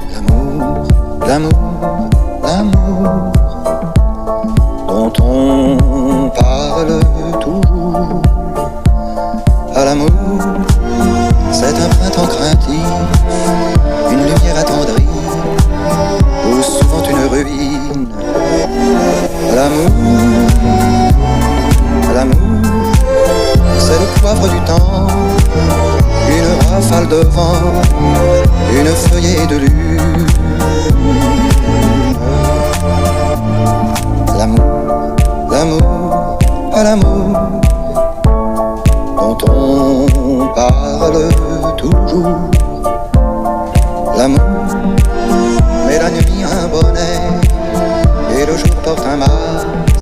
L'amour, l'amour, l'amour dont on parle toujours. À l'amour, c'est un printemps craintif, une lumière attendrie, ou souvent une ruine. À l'amour, c'est le poivre du temps, une rafale de vent, une feuillée de lune. L'amour, à l'amour dont on parle toujours. L'amour met la nuit un bonnet et le jour porte un masque.